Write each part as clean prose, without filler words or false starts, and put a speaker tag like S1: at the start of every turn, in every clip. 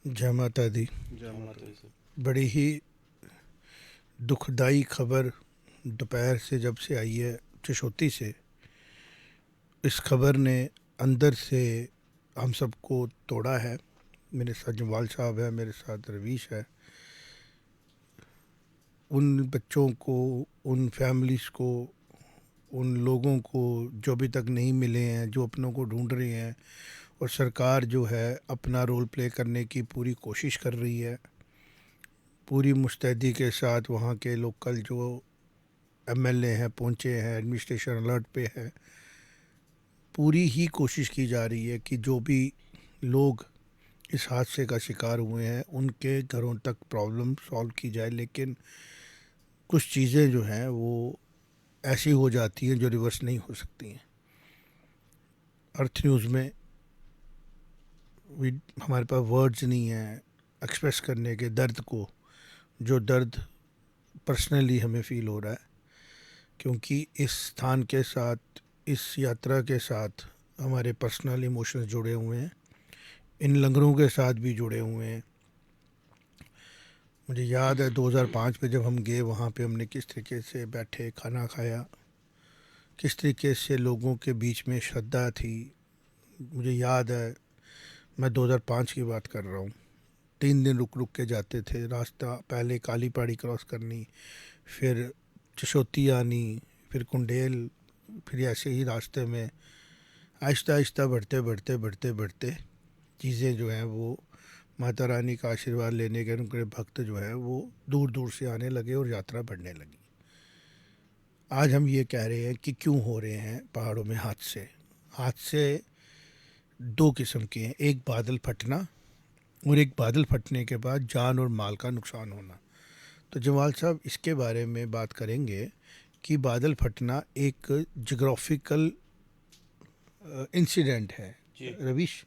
S1: जय माता दी।
S2: जय माता दी सर।
S1: बड़ी ही दुखदाई खबर दोपहर से जब से आई है चिशोती से, इस खबर ने अंदर से हम सबको तोड़ा है। मेरे साथ जमाल साहब है, मेरे साथ रवीश है। उन बच्चों को, उन फैमिलीज़ को, उन लोगों को जो अभी तक नहीं मिले हैं, जो अपनों को ढूंढ रहे हैं, और सरकार जो है अपना रोल प्ले करने की पूरी कोशिश कर रही है। पूरी मुस्तैदी के साथ वहाँ के लोकल जो एमएलए हैं पहुँचे हैं, एडमिनिस्ट्रेशन अलर्ट पे है। पूरी ही कोशिश की जा रही है कि जो भी लोग इस हादसे का शिकार हुए हैं उनके घरों तक प्रॉब्लम सॉल्व की जाए। लेकिन कुछ चीज़ें जो हैं वो ऐसी हो जाती हैं जो रिवर्स नहीं हो सकती हैं। अर्थ न्यूज़ में हमारे पास वर्ड्स नहीं हैं एक्सप्रेस करने के दर्द को, जो दर्द पर्सनली हमें फ़ील हो रहा है, क्योंकि इस स्थान के साथ, इस यात्रा के साथ हमारे पर्सनल इमोशंस जुड़े हुए हैं, इन लंगरों के साथ भी जुड़े हुए हैं। मुझे याद है 2005 में जब हम गए वहाँ पे हमने किस तरीके से बैठे, खाना खाया, किस तरीके से लोगों के बीच में श्रद्धा थी। मुझे याद है, मैं 2005 की बात कर रहा हूँ। 3 दिन रुक रुक के जाते थे। रास्ता पहले काली पहाड़ी क्रॉस करनी, फिर चशोती आनी, फिर कुंडेल, फिर ऐसे ही रास्ते में आहिस्ता आहिस्ता बढ़ते बढ़ते बढ़ते बढ़ते चीज़ें जो हैं वो माता रानी का आशीर्वाद लेने के उनके भक्त जो हैं वो दूर दूर से आने लगे और यात्रा बढ़ने लगी। आज हम ये कह रहे हैं कि क्यों हो रहे हैं पहाड़ों में हादसे। हादसे दो किस्म के हैं, एक बादल फटना और एक बादल फटने के बाद जान और माल का नुकसान होना। तो जमाल साहब इसके बारे में बात करेंगे कि बादल फटना एक जोग्राफिकल इंसिडेंट है।
S2: जी
S1: Ravish,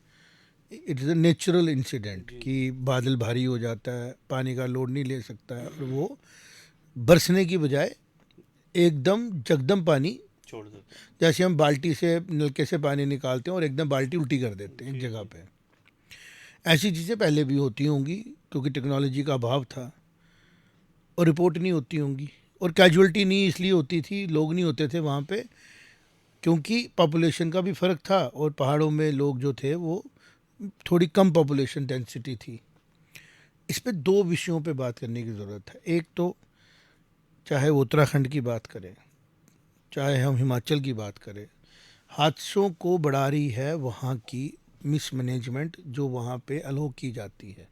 S1: it is a natural incident
S2: जी
S1: कि
S2: जी
S1: बादल भारी हो जाता है, पानी का लोड नहीं ले सकता है और वो बरसने की बजाय एकदम जगदम पानी,
S2: छोड़ देते हैं।
S1: जैसे हम बाल्टी से नलके से पानी निकालते हैं और एकदम बाल्टी उल्टी कर देते हैं एक
S2: जी
S1: जगह
S2: जी
S1: पे। ऐसी चीज़ें पहले भी होती होंगी क्योंकि टेक्नोलॉजी का अभाव था और रिपोर्ट नहीं होती होंगी। और कैजुअल्टी नहीं इसलिए होती थी, लोग नहीं होते थे वहाँ पे क्योंकि पॉपुलेशन का भी फ़र्क था और पहाड़ों में लोग जो थे वो थोड़ी कम पॉपुलेशन डेंसिटी थी। इस पे दो विषयों पे बात करने की ज़रूरत है। एक तो चाहे वो उत्तराखंड की बात करें, चाहे हम हिमाचल की बात करें, हादसों को बढ़ा रही है वहाँ की मिसमैनेजमेंट जो वहाँ पे अलो की जाती है।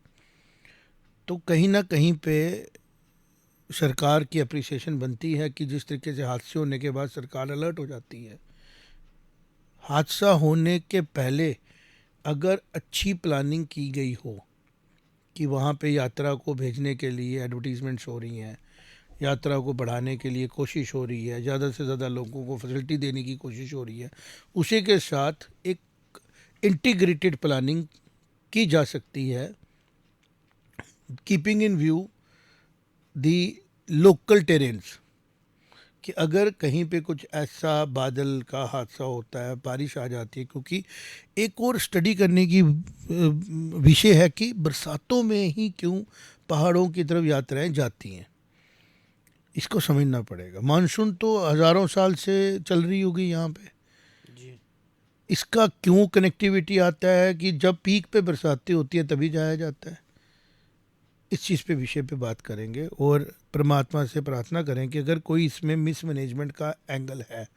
S1: तो कहीं ना कहीं पे सरकार की अप्रिसिएशन बनती है कि जिस तरीके से हादसे होने के बाद सरकार अलर्ट हो जाती है। हादसा होने के पहले अगर अच्छी प्लानिंग की गई हो कि वहाँ पे यात्रा को भेजने के लिए एडवर्टीजमेंट्स हो रही हैं, यात्रा को बढ़ाने के लिए कोशिश हो रही है, ज़्यादा से ज़्यादा लोगों को फैसिलिटी देने की कोशिश हो रही है, उसी के साथ एक इंटीग्रेटेड प्लानिंग की जा सकती है, keeping in view the local terrains, कि अगर कहीं पे कुछ ऐसा बादल का हादसा होता है, बारिश आ जाती है। क्योंकि एक और स्टडी करने की विषय है कि बरसातों में ही क्यों पहाड़ों की तरफ यात्राएं जाती हैं। इसको समझना पड़ेगा। मानसून तो हज़ारों साल से चल रही होगी यहाँ पे,
S2: जी
S1: इसका क्यों कनेक्टिविटी आता है कि जब पीक पे बरसातें होती हैं तभी जाया जाता है। इस चीज़ पे विषय पे बात करेंगे और परमात्मा से प्रार्थना करें कि अगर कोई इसमें मिसमैनेजमेंट का एंगल है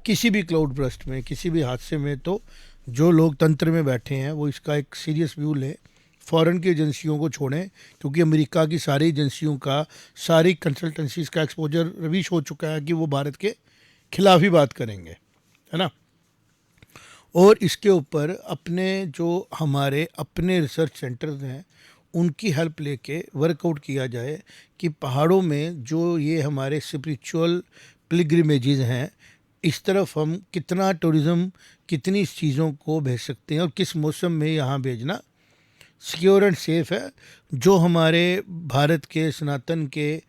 S1: किसी भी क्लाउड ब्रस्ट में, किसी भी हादसे में, तो जो लोग तंत्र में बैठे हैं वो इसका एक सीरियस व्यू लें, फॉरेन की एजेंसियों को छोड़ें। क्योंकि अमेरिका की सारी एजेंसियों का, सारी कंसल्टेंसीज का एक्सपोजर रविश हो चुका है कि वो भारत के खिलाफ ही बात करेंगे, है ना। और इसके ऊपर अपने जो हमारे अपने रिसर्च सेंटर्स हैं उनकी हेल्प लेके वर्कआउट किया जाए कि पहाड़ों में जो ये हमारे स्पिरिचुअल पिलग्रिमेजेस हैं, इस तरफ हम कितना टूरिज़्म, कितनी इस चीज़ों को भेज सकते हैं और किस मौसम में यहाँ भेजना सिक्योर एंड सेफ है। जो हमारे भारत के सनातन के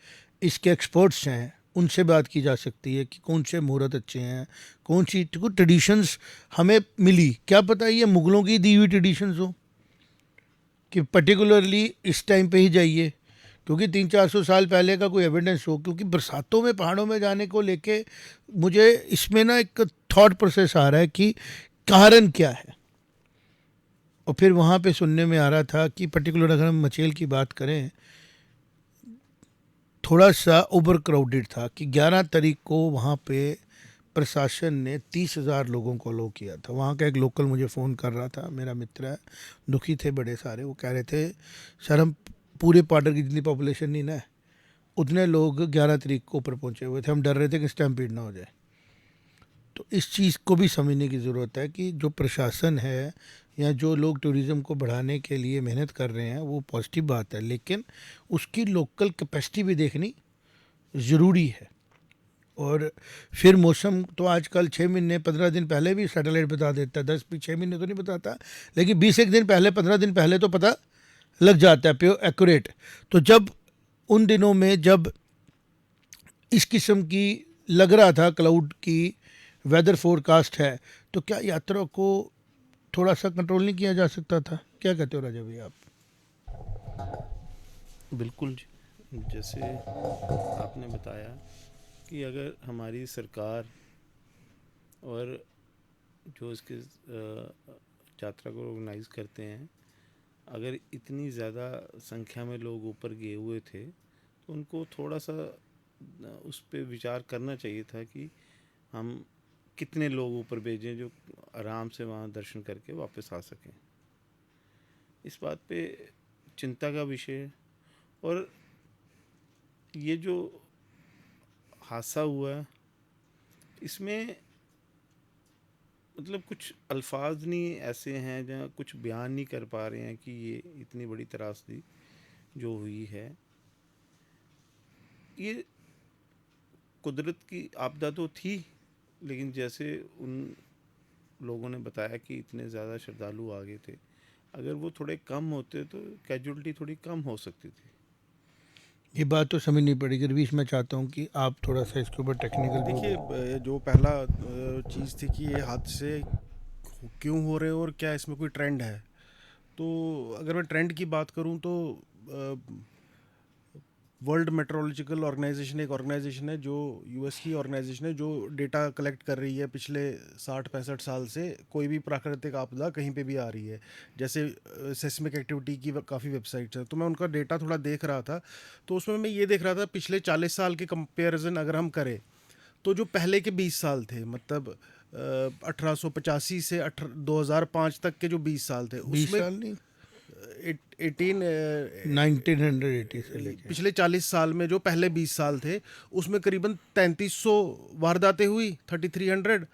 S1: इसके एक्सपर्ट्स हैं उनसे बात की जा सकती है कि कौन से मुहूर्त अच्छे हैं, कौन सी ट्रेडिशंस हमें मिली, क्या पता ये मुगलों की दी हुई ट्रेडिशंस हो। कि पर्टिकुलरली इस टाइम पे ही जाइए, क्योंकि 300-400 साल पहले का कोई एविडेंस हो, क्योंकि बरसातों में पहाड़ों में जाने को लेके मुझे इसमें ना एक थॉट प्रोसेस आ रहा है कि कारण क्या है। और फिर वहाँ पे सुनने में आ रहा था कि पर्टिकुलर अगर हम मचेल की बात करें, थोड़ा सा ओवर क्राउडेड था कि 11 तारीख को वहाँ पे प्रशासन ने 30,000 लोगों को अलो किया था। वहाँ का एक लोकल मुझे फ़ोन कर रहा था, मेरा मित्र है, दुखी थे बड़े सारे। वो कह रहे थे सर हम पूरे पार्डर की जितनी पॉपुलेशन नहीं ना, उतने लोग 11 तारीख को ऊपर पहुँचे हुए थे, हम डर रहे थे कि स्टैम्पीड ना हो जाए। तो इस चीज़ को भी समझने की ज़रूरत है कि जो प्रशासन है या जो लोग टूरिज़्म को बढ़ाने के लिए मेहनत कर रहे हैं वो पॉजिटिव बात है, लेकिन उसकी लोकल कैपेसिटी भी देखनी ज़रूरी है। और फिर मौसम तो आजकल 6 महीने 15 दिन पहले भी सैटेलाइट बता देता है, 6 महीने तो नहीं बताता, लेकिन 20 एक दिन पहले 15 दिन पहले तो पता लग जाता है, प्योर एक्यूरेट। तो जब उन दिनों में जब इस किस्म की लग रहा था क्लाउड की वेदर फोरकास्ट है, तो क्या यात्रा को थोड़ा सा कंट्रोल नहीं किया जा सकता था? क्या कहते हो राजा भैया आप?
S2: बिल्कुल जी। जैसे आपने बताया कि अगर हमारी सरकार और जो इसके यात्रा को ऑर्गेनाइज करते हैं, अगर इतनी ज़्यादा संख्या में लोग ऊपर गए हुए थे तो उनको थोड़ा सा उस पर विचार करना चाहिए था कि हम कितने लोग ऊपर भेजें जो आराम से वहाँ दर्शन करके वापस आ सकें। इस बात पे चिंता का विषय है। और ये जो हादसा हुआ है, इसमें मतलब कुछ अल्फाज नहीं ऐसे हैं जहाँ कुछ बयान नहीं कर पा रहे हैं कि ये इतनी बड़ी त्रासदी जो हुई है, ये कुदरत की आपदा तो थी, लेकिन जैसे उन लोगों ने बताया कि इतने ज़्यादा श्रद्धालु आ गए थे, अगर वो थोड़े कम होते तो कैजुअलिटी थोड़ी कम हो सकती थी।
S1: ये बात तो समझनी पड़ेगी। रवीश, मैं चाहता हूँ कि आप थोड़ा सा इसके ऊपर टेक्निकल
S3: देखिए, जो पहला चीज़ थी कि ये हादसे क्यों हो रहे हैं और क्या इसमें कोई ट्रेंड है। तो अगर मैं ट्रेंड की बात करूं तो वर्ल्ड मेट्रोलॉजिकल ऑर्गेनाइजेशन एक ऑर्गेनाइजेशन है जो यूएस की ऑर्गेनाइजेशन है जो डेटा कलेक्ट कर रही है पिछले 60-65 साल से। कोई भी प्राकृतिक आपदा कहीं पे भी आ रही है, जैसे सेस्मिक एक्टिविटी की काफ़ी वेबसाइट्स हैं, तो मैं उनका डेटा थोड़ा देख रहा था। तो उसमें मैं ये देख रहा था पिछले 40 साल के कंपेरिजन अगर हम करें तो जो पहले के 20 साल थे, मतलब 1885 से 2005 तक के जो 20 साल थे
S1: 20
S3: उसमें
S1: साल नहीं,
S3: 1980
S1: से लेके
S3: पिछले 40 साल में जो पहले 20 साल थे उसमें करीबन 3300 वारदातें हुई, 3300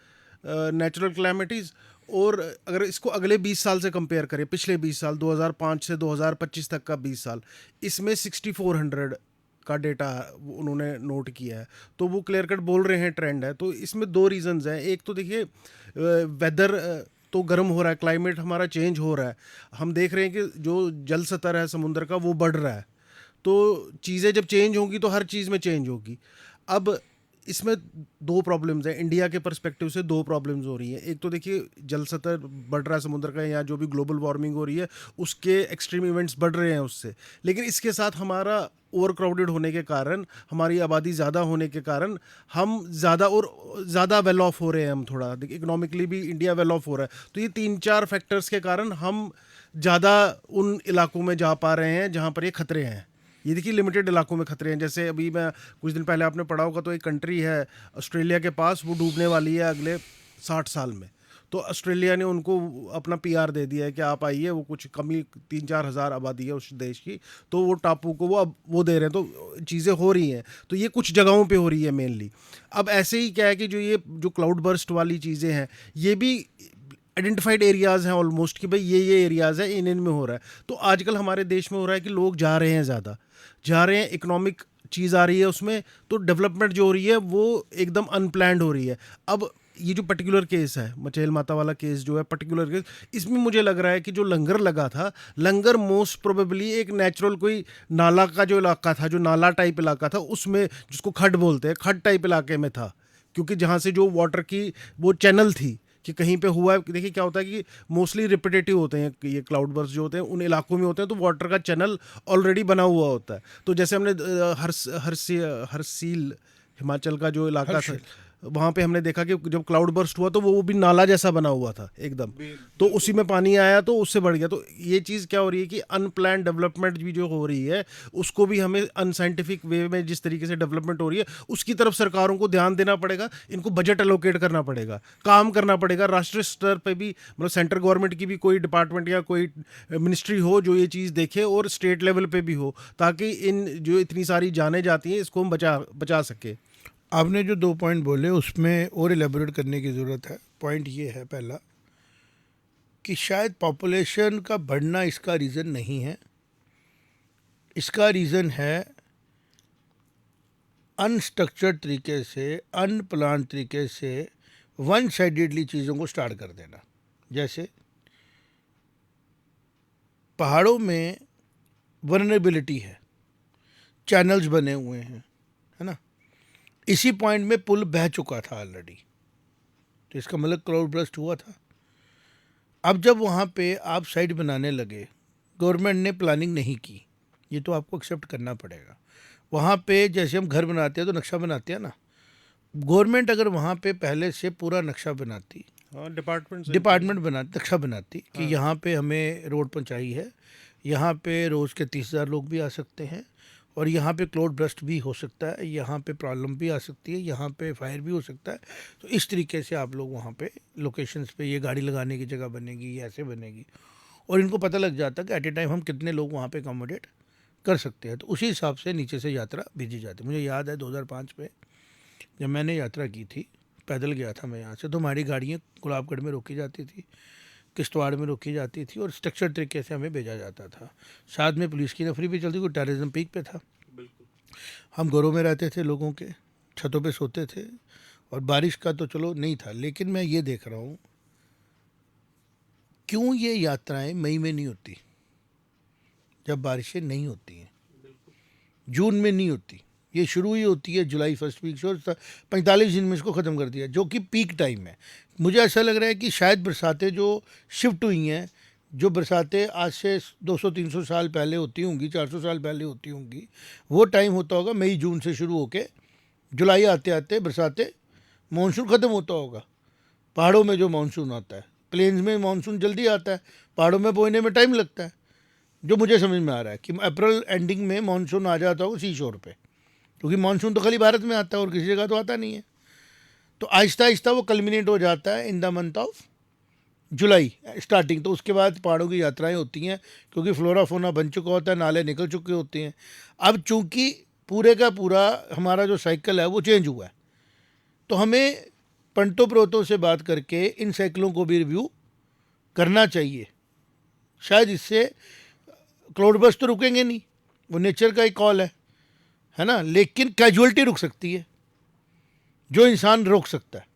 S3: नेचुरल क्लैमिटीज़। और अगर इसको अगले 20 साल से कंपेयर करें, पिछले 20 साल 2005 से 2025 तक का 20 साल, इसमें 6400 का डेटा उन्होंने नोट किया है। तो वो क्लियर कट बोल रहे हैं ट्रेंड है। तो इसमें दो रीजंस हैं। एक तो देखिए वेदर तो गर्म हो रहा है, क्लाइमेट हमारा चेंज हो रहा है। हम देख रहे हैं कि जो जल स्तर है समुद्र का वो बढ़ रहा है। तो चीज़ें जब चेंज होंगी तो हर चीज़ में चेंज होगी। अब इसमें दो प्रॉब्लम्स हैं, इंडिया के पर्सपेक्टिव से दो प्रॉब्लम्स हो रही हैं। एक तो देखिए जल स्तर बढ़ रहा है समुद्र का, या जो भी ग्लोबल वार्मिंग हो रही है उसके एक्सट्रीम इवेंट्स बढ़ रहे हैं उससे। लेकिन इसके साथ हमारा ओवर क्राउडेड होने के कारण, हमारी आबादी ज़्यादा होने के कारण हम ज़्यादा और ज़्यादा वेल ऑफ हो रहे हैं। हम थोड़ा इकोनॉमिकली भी इंडिया वेल ऑफ हो रहा है। तो ये 3-4 फैक्टर्स के कारण हम ज़्यादा उन इलाकों में जा पा रहे हैं जहाँ पर ये खतरे हैं। ये देखिए लिमिटेड इलाकों में खतरे हैं। जैसे अभी मैं कुछ दिन पहले आपने पढ़ा होगा तो एक कंट्री है ऑस्ट्रेलिया के पास, वो डूबने वाली है अगले 60 साल में। तो ऑस्ट्रेलिया ने उनको अपना पीआर दे दिया है कि आप आइए। वो कुछ कमी 3-4 हज़ार आबादी है उस देश की, तो वो टापू को वो अब वो दे रहे हैं। तो चीज़ें हो रही हैं। तो ये कुछ जगहों पे हो रही है मेनली। अब ऐसे ही क्या है कि जो क्लाउड बर्स्ट वाली चीज़ें हैं, ये भी आइडेंटिफाइड एरियाज़ हैं ऑलमोस्ट कि भाई ये एरियाज़ है, इन में हो रहा है। तो आजकल हमारे देश में हो रहा है कि लोग जा रहे हैं, ज़्यादा जा रहे हैं, इकोनॉमिक चीज़ आ रही है उसमें, तो डेवलपमेंट जो हो रही है वो एकदम अनप्लैंड हो रही है। अब ये जो पर्टिकुलर केस है, मचेल माता वाला केस जो है पर्टिकुलर केस, इसमें मुझे लग रहा है कि जो लंगर लगा था, लंगर मोस्ट प्रोबेबली एक नेचुरल कोई नाला का जो इलाका था, जो नाला टाइप इलाका था, उसमें जिसको खड्ड बोलते हैं, खड्ड टाइप इलाके में था। क्योंकि जहाँ से जो वाटर की वो चैनल थी कि कहीं पे हुआ है। देखिए क्या होता है कि मोस्टली रिपीटेटिव होते हैं ये क्लाउड बर्स्ट जो होते हैं, उन इलाकों में होते हैं तो वाटर का चैनल ऑलरेडी बना हुआ होता है। तो जैसे हमने हरसील हिमाचल का जो इलाका था, वहाँ पे हमने देखा कि जब क्लाउड बर्स्ट हुआ तो वो भी नाला जैसा बना हुआ था एकदम, तो उसी में पानी आया तो उससे बढ़ गया। तो ये चीज़ क्या हो रही है कि अनप्लान डेवलपमेंट भी जो हो रही है उसको भी हमें अनसाइंटिफिक वे में जिस तरीके से डेवलपमेंट हो रही है उसकी तरफ सरकारों को ध्यान देना पड़ेगा, इनको बजट एलोकेट करना पड़ेगा, काम करना पड़ेगा। राष्ट्रीय स्तर पर भी मतलब सेंट्रल गवर्नमेंट की भी कोई डिपार्टमेंट या कोई मिनिस्ट्री हो जो ये चीज़ देखे, और स्टेट लेवल पे भी हो, ताकि इन जो इतनी सारी जानें जाती हैं इसको हम बचा सके।
S1: आपने जो 2 पॉइंट बोले उसमें और एलेबोरेट करने की ज़रूरत है। पॉइंट ये है पहला कि शायद पॉपुलेशन का बढ़ना इसका रीज़न नहीं है, इसका रीज़न है अनस्ट्रक्चर्ड तरीके से, अनप्लान तरीके से वन साइडेडली चीज़ों को स्टार्ट कर देना। जैसे पहाड़ों में वल्नरेबिलिटी है, चैनल्स बने हुए हैं, है ना, इसी पॉइंट में पुल बह चुका था ऑलरेडी, तो इसका मतलब क्लाउड बर्स्ट हुआ था। अब जब वहाँ पे आप साइड बनाने लगे, गवर्नमेंट ने प्लानिंग नहीं की, ये तो आपको एक्सेप्ट करना पड़ेगा। वहाँ पे जैसे हम घर बनाते हैं तो नक्शा बनाते हैं ना, गवर्नमेंट अगर वहाँ पे पहले से पूरा नक्शा बनाती, डिपार्टमेंट बनाती, नक्शा बनाती कि यहाँ पे हमें रोड पहुँचाई है, यहाँ पे रोज़ के 30,000 लोग भी आ सकते हैं, और यहाँ पे क्लाउड बर्स्ट भी हो सकता है, यहाँ पे प्रॉब्लम भी आ सकती है, यहाँ पे फायर भी हो सकता है, तो इस तरीके से आप लोग वहाँ पे लोकेशंस पे ये गाड़ी लगाने की जगह बनेगी, ये ऐसे बनेगी, और इनको पता लग जाता है कि एट ए टाइम हम कितने लोग वहाँ पे अकोमोडेट कर सकते हैं। तो उसी हिसाब से नीचे से यात्रा भेजी जाती है। मुझे याद है 2005 में जब मैंने यात्रा की थी, पैदल गया था मैं यहाँ से, तो हमारी गाड़ियाँ गुलाबगढ़ में रोकी जाती थी, किश्तवाड़ में रोकी जाती थी, और स्ट्रक्चर तरीके से हमें भेजा जाता था। साथ में पुलिस की नफरी भी चलती, कोई टेररिज्म पीक पे था। हम घरों में रहते थे, लोगों के छतों पे सोते थे, और बारिश का तो चलो नहीं था, लेकिन मैं ये देख रहा हूँ क्यों ये यात्राएं मई में नहीं होती, जब बारिशें नहीं होती हैं, जून में नहीं होती, ये शुरू ही होती है जुलाई फर्स्ट वीक से, और 45 दिन में इसको ख़त्म कर दिया, जो कि पीक टाइम है। मुझे ऐसा लग रहा है कि शायद बरसातें जो शिफ्ट हुई हैं, जो बरसातें आज से 200-300 साल पहले होती होंगी, 400 साल पहले होती होंगी, वो टाइम होता होगा मई जून से शुरू होके जुलाई आते आते बरसातें, मानसून ख़त्म होता होगा। पहाड़ों में जो मानसून आता है, प्लेन्स में मानसून जल्दी आता है, पहाड़ों में पहुँचने में टाइम लगता है। जो मुझे समझ में आ रहा है कि अप्रैल एंडिंग में मानसून आ जाता होगा सी शोर पे, क्योंकि मानसून तो खाली भारत में आता है और किसी जगह तो आता नहीं है। तो आहिस्ता आहिस्ता वो कल्मिनेट हो जाता है in the month of July starting. तो उसके बाद पहाड़ों की यात्राएं होती हैं, क्योंकि फ्लोरा फोना बन चुका होता है, नाले निकल चुके होते हैं। अब चूंकि पूरे का पूरा हमारा जो साइकिल है वो चेंज हुआ है, तो हमें पंडितों पुरोहितों से बात करके इन साइकिलों को भी रिव्यू करना चाहिए। शायद इससे क्लाउड बर्स्ट तो रुकेंगे नहीं, वो नेचर का एक कॉल है ना, लेकिन कैजुअलिटी रुक सकती है, जो इंसान रोक सकता है।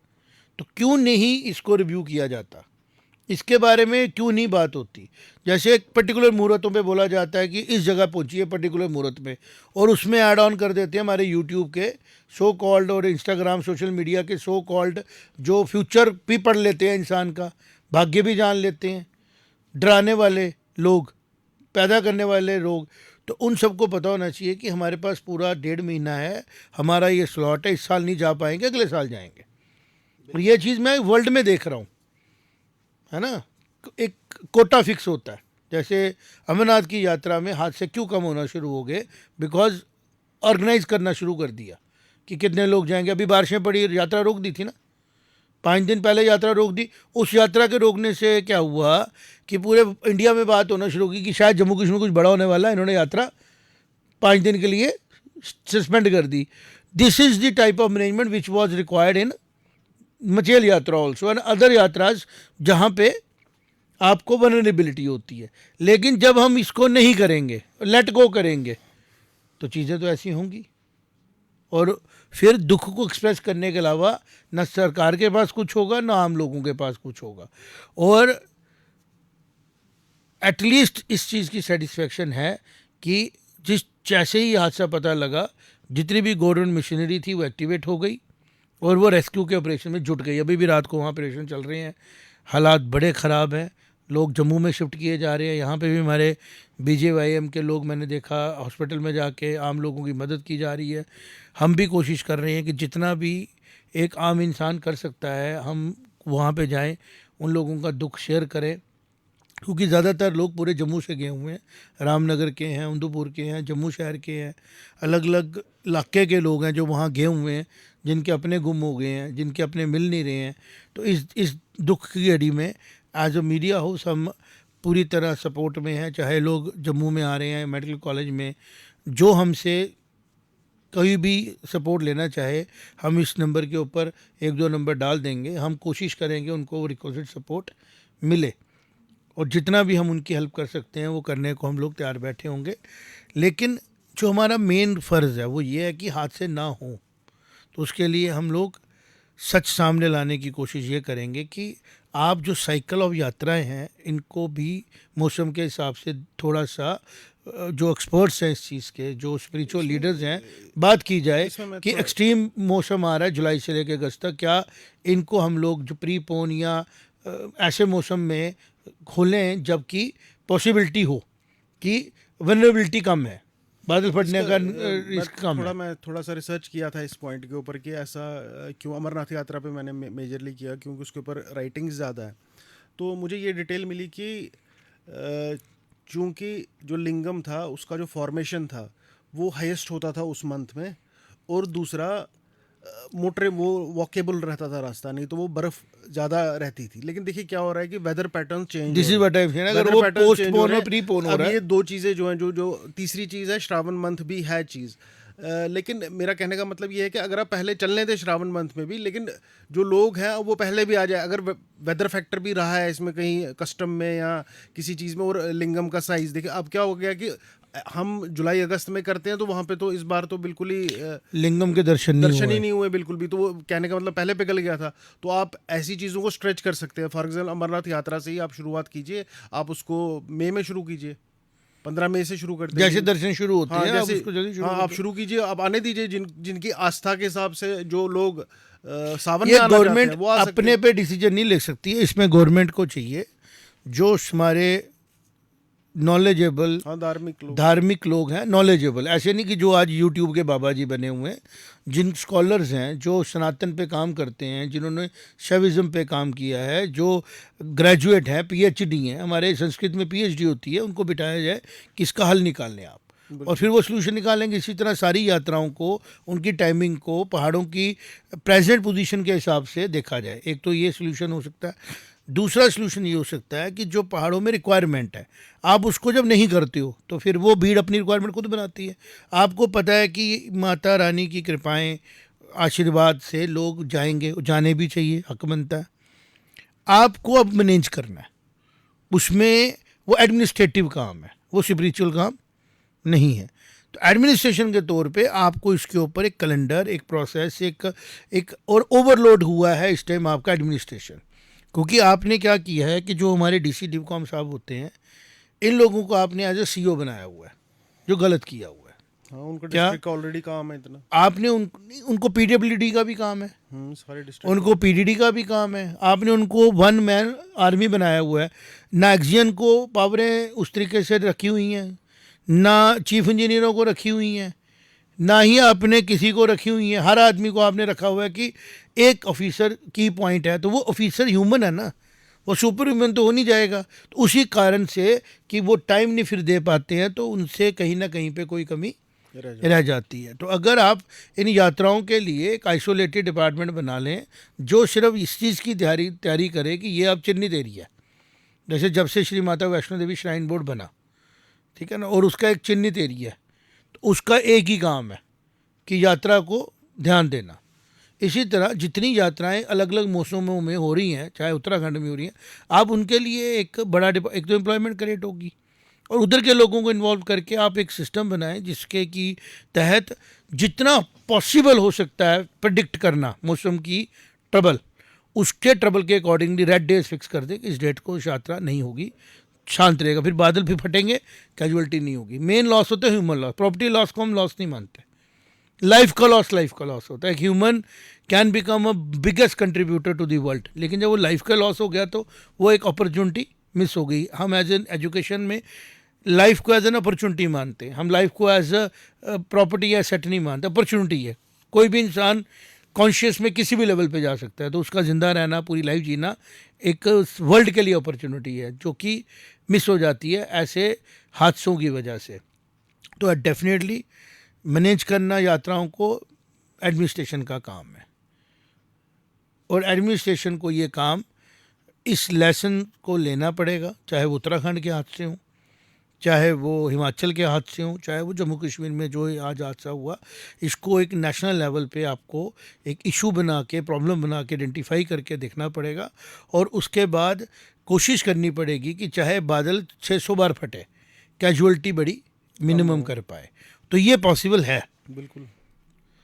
S1: तो क्यों नहीं इसको रिव्यू किया जाता, इसके बारे में क्यों नहीं बात होती। जैसे एक पर्टिकुलर मुहूर्तों पे बोला जाता है कि इस जगह पहुंचिए पर्टिकुलर मुहूर्त में, और उसमें ऐड ऑन कर देते हैं हमारे यूट्यूब के सो कॉल्ड और इंस्टाग्राम सोशल मीडिया के सो कॉल्ड जो फ्यूचर भी पढ़ लेते हैं, इंसान का भाग्य भी जान लेते हैं, डराने वाले लोग, पैदा करने वाले लोग। तो उन सबको पता होना चाहिए कि हमारे पास पूरा 1.5 महीना है, हमारा ये स्लॉट है, इस साल नहीं जा पाएंगे, अगले साल जाएंगे। और ये चीज़ मैं वर्ल्ड में देख रहा हूँ, है ना, एक कोटा फिक्स होता है। जैसे अमरनाथ की यात्रा में हादसे क्यों कम होना शुरू हो गए, बिकॉज ऑर्गेनाइज करना शुरू कर दिया कि कितने लोग जाएंगे। अभी बारिशें पड़ी, यात्रा रोक दी थी ना, 5 दिन पहले यात्रा रोक दी। उस यात्रा के रोकने से क्या हुआ कि पूरे इंडिया में बात होना शुरू की कि शायद जम्मू कश्मीर में कुछ बड़ा होने वाला है, इन्होंने यात्रा 5 दिन के लिए सस्पेंड कर दी। This is the type of management which was required in Machail Yatra also and other यात्राज, जहाँ पे आपको वल्नरेबिलिटी होती है। लेकिन जब हम इसको नहीं करेंगे, लेट गो करेंगे, तो चीज़ें तो ऐसी होंगी, और फिर दुख को एक्सप्रेस करने के अलावा न सरकार के पास कुछ होगा, ना आम लोगों के पास कुछ होगा। और एटलीस्ट इस चीज़ की सेटिस्फेक्शन है कि जैसे ही हादसा पता लगा, जितनी भी गवर्नमेंट मशीनरी थी वो एक्टिवेट हो गई, और वो रेस्क्यू के ऑपरेशन में जुट गई। अभी भी रात को वहाँ ऑपरेशन चल रहे हैं, हालात बड़े ख़राब हैं। लोग जम्मू में शिफ्ट किए जा रहे हैं। यहाँ पे भी हमारे BJYM के लोग मैंने देखा हॉस्पिटल में जाके आम लोगों की मदद की जा रही है। हम भी कोशिश कर रहे हैं कि जितना भी एक आम इंसान कर सकता है हम वहाँ पे जाएं, उन लोगों का दुख शेयर करें, क्योंकि ज़्यादातर लोग पूरे जम्मू से गए हुए हैं, रामनगर के हैं, उधमपुर के हैं, जम्मू शहर के हैं, अलग अलग इलाके के लोग हैं जो वहाँ गए हुए हैं, जिनके अपने गुम हो गए हैं, जिनके अपने मिल नहीं रहे हैं। तो इस दुख की घड़ी में एज अ मीडिया हाउस हम पूरी तरह सपोर्ट में हैं। चाहे लोग जम्मू में आ रहे हैं, मेडिकल कॉलेज में, जो हमसे कोई भी सपोर्ट लेना चाहे हम इस नंबर के ऊपर 1-2 नंबर डाल देंगे। हम कोशिश करेंगे उनको रिक्वेस्टेड सपोर्ट मिले, और जितना भी हम उनकी हेल्प कर सकते हैं वो करने को हम लोग तैयार बैठे होंगे। लेकिन जो हमारा मेन फ़र्ज़ है वो ये है कि हादसे ना हों। तो उसके लिए हम लोग सच सामने लाने की कोशिश ये करेंगे कि आप जो साइकिल ऑफ यात्राएं हैं इनको भी मौसम के हिसाब से थोड़ा सा जो एक्सपर्ट्स हैं इस चीज़ के, जो स्पिरिचुअल लीडर्स हैं, बात की जाए कि एक्सट्रीम मौसम आ रहा है जुलाई से लेकर अगस्त तक, क्या इनको हम लोग जो प्रीपोन या ऐसे मौसम में खोलें जबकि पॉसिबिलिटी हो कि वनरेबिलिटी कम है, बादल फटने का रिस्क कम है।
S3: मैं थोड़ा सा रिसर्च किया था इस पॉइंट के ऊपर कि ऐसा क्यों अमरनाथ यात्रा पे मैंने मेजरली किया, क्योंकि उसके ऊपर राइटिंग्स ज़्यादा है। तो मुझे ये डिटेल मिली कि चूँकि जो लिंगम था उसका जो फॉर्मेशन था वो हाईएस्ट होता था उस मंथ में, और दूसरा मोटरे वो वॉकेबल रहता था रास्ता, नहीं तो वो बर्फ़ ज़्यादा रहती थी। लेकिन देखिए क्या हो रहा है कि weather pattern change,
S1: this is what I feel, अगर वो पोस्टपोन और प्रीपोन हो रहा है।
S3: ये दो चीज़ें जो हैं, जो तीसरी चीज़ है श्रावण मंथ भी है चीज़। लेकिन मेरा कहने का मतलब ये है कि अगर आप पहले चलने थे श्रावण मंथ में भी, लेकिन जो लोग हैं वो पहले भी आ जाए, अगर वेदर फैक्टर भी रहा है इसमें कहीं कस्टम में या किसी चीज़ में, और लिंगम का साइज़ देखिए अब क्या हो गया कि हम जुलाई अगस्त में करते हैं तो वहाँ पे तो इस बार तो बिल्कुल ही
S1: लिंगम के दर्शन
S3: ही नहीं हुए बिल्कुल भी। तो वो कहने का मतलब पहले पिघल गया था। तो आप ऐसी चीज़ों को स्ट्रेच कर सकते हैं। फॉर एग्जाम्पल अमरनाथ यात्रा से ही आप शुरुआत कीजिए, आप उसको मई में शुरू कीजिए, 15 मई से शुरू करते हैं,
S1: जैसे दर्शन शुरू होते हैं
S3: जैसे,
S1: आप उसको जल्दी शुरू
S3: आप शुरू कीजिए, आप आने दीजिए जिनकी आस्था के हिसाब से जो लोग सावन में
S1: ये
S3: आना चाहते हैं
S1: गवर्नमेंट
S3: वो आ सकते
S1: अपने
S3: हैं।
S1: पे डिसीजन नहीं ले सकती है, इसमें गवर्नमेंट को चाहिए जो हमारे नॉलेजेबल धार्मिक लोग हैं, नॉलेजेबल, ऐसे नहीं कि जो आज यूट्यूब के बाबा जी बने हुए हैं, जिन स्कॉलर्स हैं जो सनातन पे काम करते हैं, जिन्होंने शैविज्म पे काम किया है, जो ग्रेजुएट हैं, PhD हैं, हमारे संस्कृत में PhD होती है, उनको बिठाया जाए कि इसका हल निकालें आप, और फिर वो सोल्यूशन निकालेंगे। इसी तरह सारी यात्राओं को, उनकी टाइमिंग को, पहाड़ों की प्रेजेंट पोजीशन के हिसाब से देखा जाए। एक तो ये सोल्यूशन हो सकता है। दूसरा सोल्यूशन ये हो सकता है कि जो पहाड़ों में रिक्वायरमेंट है, आप उसको जब नहीं करते हो तो फिर वो भीड़ अपनी रिक्वायरमेंट खुद बनाती है। आपको पता है कि माता रानी की कृपाएं, आशीर्वाद से लोग जाएंगे, जाने भी चाहिए, हक बनता है। आपको अब मैनेज करना है, उसमें वो एडमिनिस्ट्रेटिव काम है, वो स्पिरिचुअल काम नहीं है। तो एडमिनिस्ट्रेशन के तौर पे आपको इसके ऊपर एक कैलेंडर, एक प्रोसेस, एक और ओवरलोड हुआ है इस टाइम आपका एडमिनिस्ट्रेशन, क्योंकि आपने क्या किया है कि जो हमारे DC डिवकॉम साहब होते हैं, इन लोगों को आपने एज ए CEO बनाया हुआ है, जो गलत किया हुआ है।
S3: हाँ, उनका
S1: क्या
S3: डिस्ट्रिक्ट का ऑलरेडी काम है इतना।
S1: आपने उनको PWD का भी काम है,
S3: सारे डिस्ट्रिक्ट
S1: उनको PDD का भी काम है। आपने उनको 1 मैन आर्मी बनाया हुआ है। ना एक्जियन को पावरें उस तरीके से रखी हुई हैं, ना चीफ इंजीनियरों को रखी हुई हैं, ना ही आपने किसी को रखी हुई है। हर आदमी को आपने रखा हुआ है कि एक ऑफिसर की पॉइंट है, तो वो ऑफिसर ह्यूमन है ना, वो सुपर ह्यूमन तो हो नहीं जाएगा। तो उसी कारण से कि वो टाइम नहीं फिर दे पाते हैं, तो उनसे कहीं ना कहीं पे कोई कमी रह जाती है। तो अगर आप इन यात्राओं के लिए एक आइसोलेटेड डिपार्टमेंट बना लें जो सिर्फ इस चीज़ की तैयारी करे कि ये अब चिन्हित एरिया, जैसे जब से श्री माता वैष्णो देवी श्राइन बोर्ड बना, ठीक है ना, और उसका एक चिन्हित एरिया है, तो उसका एक ही काम है कि यात्रा को ध्यान देना। इसी तरह जितनी यात्राएं अलग अलग मौसमों में हो रही हैं, चाहे उत्तराखंड में हो रही हैं, आप उनके लिए एक बड़ा एक तो एम्प्लॉयमेंट क्रिएट होगी, और उधर के लोगों को इन्वॉल्व करके आप एक सिस्टम बनाएं जिसके की तहत जितना पॉसिबल हो सकता है प्रेडिक्ट करना मौसम की ट्रबल, उसके ट्रबल के अकॉर्डिंगली रेड डेज फिक्स कर दे कि इस डेट को यात्रा नहीं होगी, शांत रहेगा। फिर बादल भी फटेंगे, कैजुअलिटी नहीं होगी। मेन लॉस होता है ह्यूमन लॉस, प्रॉपर्टी लॉस को हम लॉस नहीं मानते, लाइफ का लॉस होता है। Human can become a biggest contributor to the world, लेकिन जब वो लाइफ का लॉस हो गया तो वो एक अपॉर्चुनिटी मिस हो गई। हम एज एन एजुकेशन में लाइफ को एज एन अपॉर्चुनिटी मानते हैं, हम लाइफ को एज अ प्रॉपर्टी या सेट नहीं मानते, अपॉर्चुनिटी है। कोई भी इंसान कॉन्शियस में किसी भी लेवल पे जा सकता है, तो उसका ज़िंदा रहना, पूरी लाइफ जीना एक वर्ल्ड के लिए अपॉर्चुनिटी है, जो कि मिस हो जाती है ऐसे हादसों की वजह से। तो डेफिनेटली मैनेज करना यात्राओं को एडमिनिस्ट्रेशन का काम है, और एडमिनिस्ट्रेशन को ये काम इस लेसन को लेना पड़ेगा, चाहे वो उत्तराखंड के हादसे हों, चाहे वो हिमाचल के हादसे हों, चाहे वो जम्मू कश्मीर में जो आज हादसा हुआ। इसको एक नेशनल लेवल पे आपको एक इशू बना के, प्रॉब्लम बना के आइडेंटिफाई करके देखना पड़ेगा, और उसके बाद कोशिश करनी पड़ेगी कि चाहे बादल 600 बार फटे, कैजुअलिटी बड़ी मिनिमम कर पाए। तो ये पॉसिबल है,
S3: बिल्कुल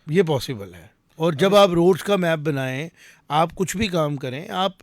S1: ये पॉसिबल है। और जब आप रोड्स का मैप बनाएं, आप कुछ भी काम करें, आप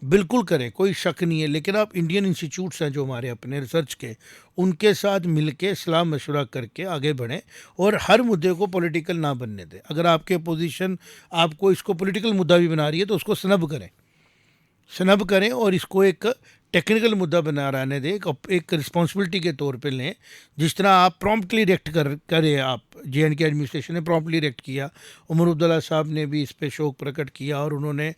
S1: बिल्कुल करें, कोई शक नहीं है, लेकिन आप इंडियन इंस्टीट्यूट्स हैं जो हमारे अपने रिसर्च के, उनके साथ मिलके सलाह मशवरा करके आगे बढ़ें, और हर मुद्दे को पॉलिटिकल ना बनने दें। अगर आपके पोजीशन आपको इसको पॉलिटिकल मुद्दा भी बना रही है तो उसको स्नब करें और इसको एक टेक्निकल मुद्दा बना रहने दें, एक रिस्पॉन्सिबिलिटी के तौर पे लें। जिस तरह आप प्रॉम्प्टली रिएक्ट करें, आप JNK एडमिनिस्ट्रेशन ने प्रॉम्प्टली रिएक्ट किया, उमर अब्दुल्ला साहब ने भी इस पे शोक प्रकट किया, और उन्होंने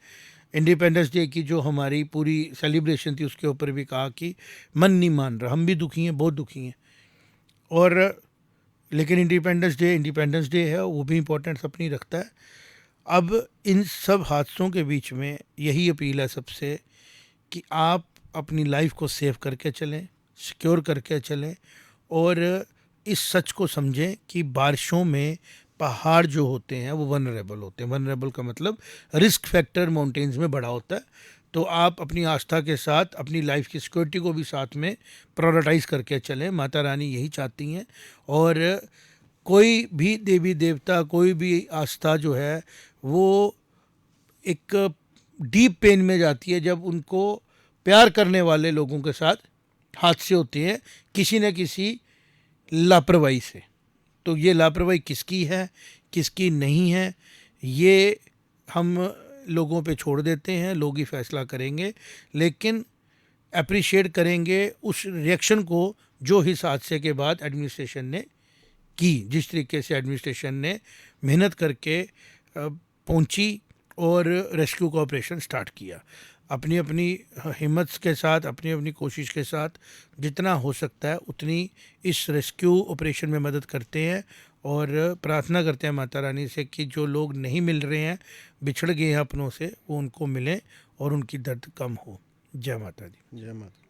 S1: इंडिपेंडेंस डे की जो हमारी पूरी सेलिब्रेशन थी उसके ऊपर भी कहा कि मन नहीं मान रहा, हम भी दुखी हैं, बहुत दुखी हैं। और लेकिन इंडिपेंडेंस डे है, वो भी इम्पोर्टेंस अपनी रखता है। अब इन सब हादसों के बीच में यही अपील है सबसे कि आप अपनी लाइफ को सेव करके चलें, सिक्योर करके चलें, और इस सच को समझें कि बारिशों में पहाड़ जो होते हैं वो वनरेबल होते हैं। वनरेबल का मतलब रिस्क फैक्टर माउंटेन्स में बड़ा होता है। तो आप अपनी आस्था के साथ अपनी लाइफ की सिक्योरिटी को भी साथ में प्रायोरिटाइज़ करके चलें। माता रानी यही चाहती हैं, और कोई भी देवी देवता, कोई भी आस्था जो है वो एक डीप पेन में जाती है जब उनको प्यार करने वाले लोगों के साथ हादसे होते हैं किसी न किसी लापरवाही से। तो ये लापरवाही किसकी है, किसकी नहीं है, ये हम लोगों पे छोड़ देते हैं, लोग ही फैसला करेंगे। लेकिन अप्रिशिएट करेंगे उस रिएक्शन को जो इस हादसे के बाद एडमिनिस्ट्रेशन ने की, जिस तरीके से एडमिनिस्ट्रेशन ने मेहनत करके पहुंची और रेस्क्यू का ऑपरेशन स्टार्ट किया। अपनी अपनी हिम्मत के साथ, अपनी अपनी कोशिश के साथ जितना हो सकता है उतनी इस रेस्क्यू ऑपरेशन में मदद करते हैं, और प्रार्थना करते हैं माता रानी से कि जो लोग नहीं मिल रहे हैं, बिछड़ गए हैं अपनों से, वो उनको मिलें और उनकी दर्द कम हो। जय माता दी।
S3: जय माता।